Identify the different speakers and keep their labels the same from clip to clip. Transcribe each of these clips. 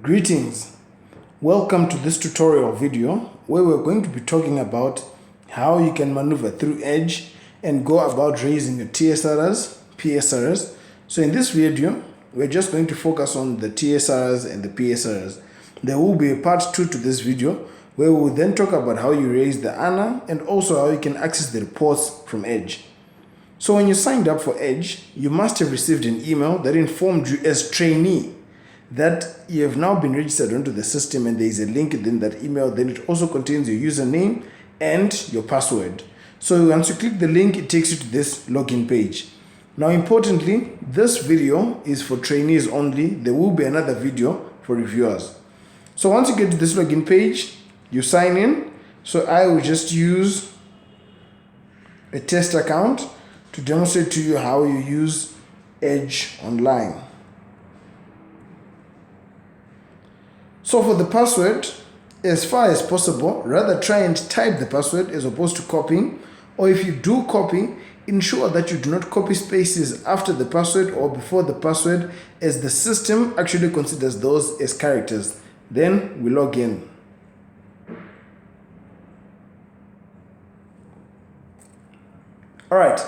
Speaker 1: Greetings. Welcome to this tutorial video where we're going to be talking about how you can maneuver through Edge and go about raising your TSRs, PSRs. So in this video, we're just going to focus on the TSRs and the PSRs. There will be a part 2 to this video where we will then talk about how you raise the ANA and also how you can access the reports from Edge. So when you signed up for Edge, you must have received an email that informed you as trainee that you have now been registered onto the system, and there is a link in that email. Then it also contains your username and your password. So once you click the link, it takes you to this login page. Now importantly, this video is for trainees only. There will be another video for reviewers. So once you get to this login page, you sign in. So I will just use a test account to demonstrate to you how you use Edge online. So for the password, as far as possible, rather try and type the password as opposed to copying. Or if you do copy, ensure that you do not copy spaces after the password or before the password, as the system actually considers those as characters. Then we log in. Alright,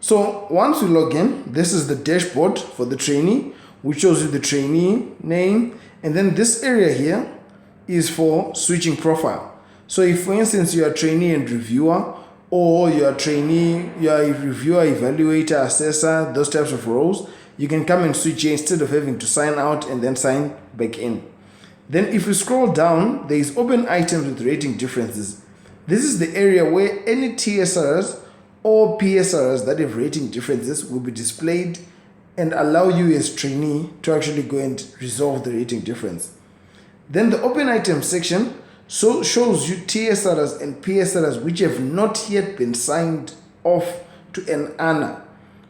Speaker 1: so once we log in, this is the dashboard for the trainee, which shows you the trainee name. And then this area here is for switching profile. So if, for instance, you are a trainee and reviewer, or you are a trainee, you are a reviewer, evaluator, assessor, those types of roles, you can come and switch here instead of having to sign out and then sign back in. Then if you scroll down, there is open items with rating differences. This is the area where any TSRs or PSRs that have rating differences will be displayed and allow you as trainee to actually go and resolve the rating difference. Then the open items section shows you TSRs and PSRs which have not yet been signed off to an ANA.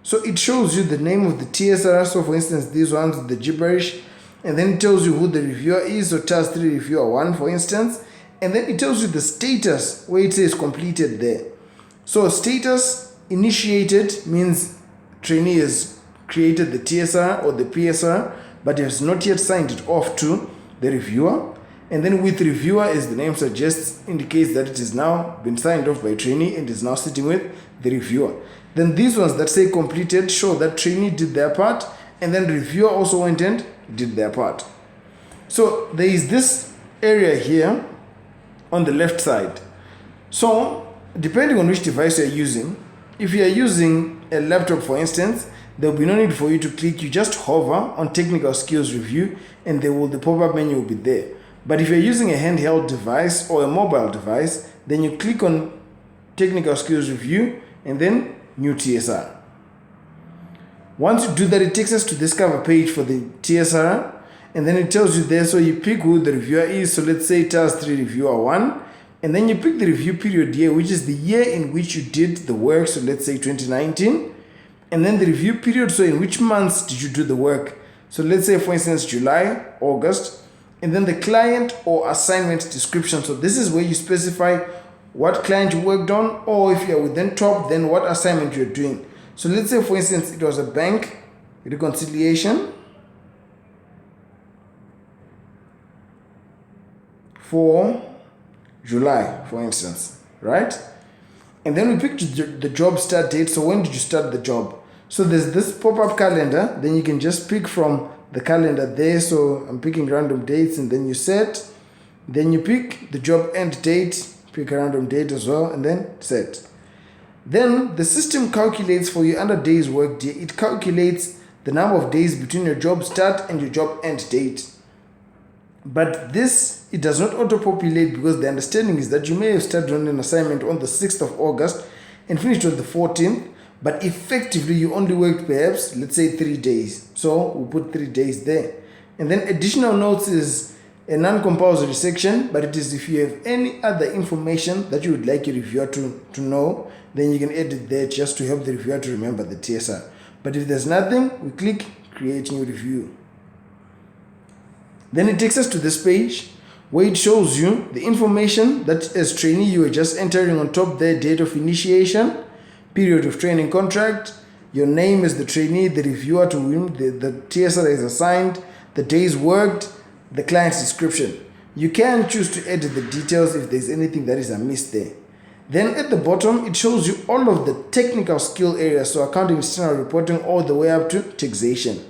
Speaker 1: So it shows you the name of the TSR. So for instance, these ones, the gibberish, and then it tells you who the reviewer is. So task 3 reviewer 1, for instance, and then it tells you the status where it says completed there. So status initiated means trainee is created the TSR or the PSR, but has not yet signed it off to the reviewer. And then with reviewer, as the name suggests, indicates that it has now been signed off by trainee and is now sitting with the reviewer. Then these ones that say completed show that trainee did their part, and then reviewer also went and did their part. So there is this area here on the left side. So depending on which device you're using, if you're using a laptop, for instance, there will be no need for you to click. You just hover on technical skills review and the pop-up menu will be there. But if you're using a handheld device or a mobile device, then you click on technical skills review and then new TSR. Once you do that, it takes us to this cover page for the TSR, and then it tells you there, so you pick who the reviewer is. So let's say task 3 reviewer 1, and then you pick the review period here, which is the year in which you did the work. So let's say 2019. And then the review period, so in which months did you do the work? So let's say, for instance, July, August, and then the client or assignment description. So this is where you specify what client you worked on, or if you're within top, then what assignment you're doing. So let's say, for instance, it was a bank reconciliation for July, for instance, right? And then we picked the job start date. So when did you start the job? So there's this pop-up calendar. Then you can just pick from the calendar there. So I'm picking random dates, and then you set. Then you pick the job end date, pick a random date as well, and then set. Then the system calculates for you under days worked. It calculates the number of days between your job start and your job end date. But this, it does not auto-populate, because the understanding is that you may have started on an assignment on the 6th of August and finished on the 14th, but effectively you only worked perhaps, let's say 3 days. So we'll put 3 days there. And then additional notes is a non-compulsory section, but it is if you have any other information that you would like your reviewer to know, then you can edit there just to help the reviewer to remember the TSR. But if there's nothing, we click create new review. Then it takes us to this page where it shows you the information that as trainee you are just entering on top there: date of initiation, period of training contract, your name as the trainee, the reviewer to whom the TSR is assigned, the days worked, the client's description. You can choose to edit the details if there's anything that is amiss there. Then at the bottom, it shows you all of the technical skill areas, so accounting, external reporting, all the way up to taxation.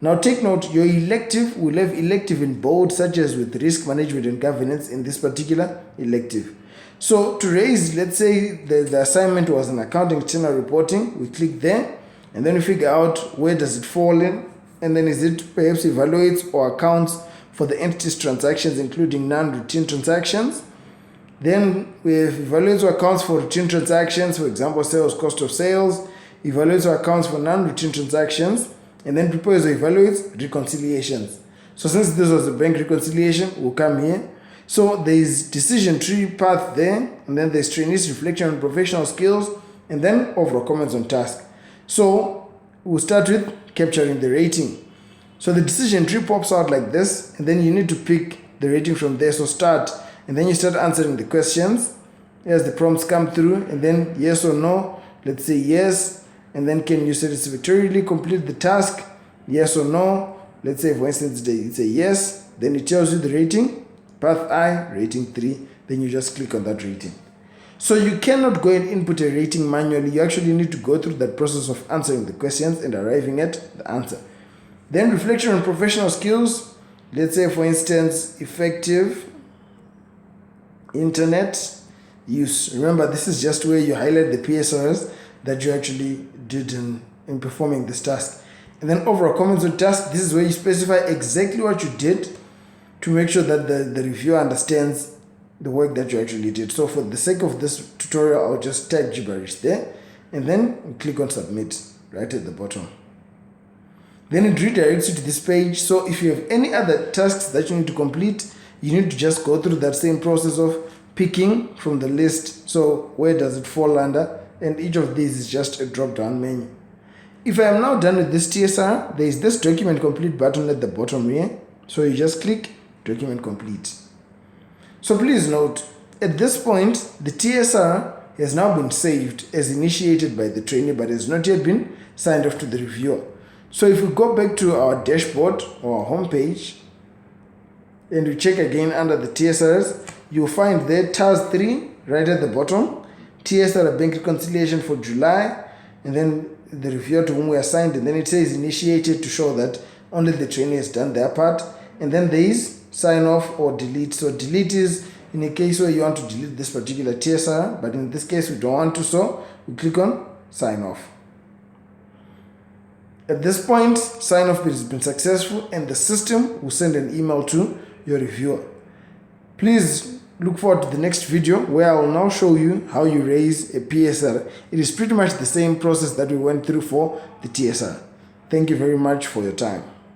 Speaker 1: Now take note, your elective will have elective in bold, such as with risk management and governance in this particular elective. So to raise, let's say the assignment was an accounting, external reporting, we click there, and then we figure out where does it fall in, and then is it perhaps evaluates or accounts for the entity's transactions, including non-routine transactions. Then we have evaluates or accounts for routine transactions, for example, sales, cost of sales, evaluates or accounts for non-routine transactions, and then prepares or evaluates reconciliations. So since this was a bank reconciliation, we'll come here. So there is decision tree path there, and then there's trainees reflection on professional skills, and then overall comments on task. So we'll start with capturing the rating. So the decision tree pops out like this, and then you need to pick the rating from there. So start, and then you start answering the questions as the prompts come through, and then yes or no. Let's say yes, and then can you satisfactorily complete the task? Yes or no. Let's say for instance it's a yes, then it tells you the rating, path I, rating 3, then you just click on that rating. So you cannot go and input a rating manually. You actually need to go through that process of answering the questions and arriving at the answer. Then reflection on professional skills. Let's say for instance effective internet use. Remember, this is just where you highlight the PSRs that you actually did in performing this task. And then overall comments on task, this is where you specify exactly what you did to make sure that the reviewer understands the work that you actually did. So for the sake of this tutorial, I'll just type gibberish there, and then click on submit right at the bottom. Then it redirects you to this page. So if you have any other tasks that you need to complete, you need to just go through that same process of picking from the list. So where does it fall under? And each of these is just a drop-down menu. If I am now done with this TSR, there is this document complete button at the bottom here. So you just click document complete. So please note, at this point, the TSR has now been saved as initiated by the trainee, but has not yet been signed off to the reviewer. So if we go back to our dashboard or our home page, and we check again under the TSRs, you'll find there task 3 right at the bottom, TSR bank reconciliation for July, and then the reviewer to whom we assigned, and then it says initiated to show that only the trainee has done their part, and then there is sign off or delete. So delete is in a case where you want to delete this particular TSR, but in this case we don't want to, so we click on sign off. At this point, sign off has been successful, and the system will send an email to your reviewer. Please look forward to the next video where I will now show you how you raise a PSR. It is pretty much the same process that we went through for the TSR. Thank you very much for your time.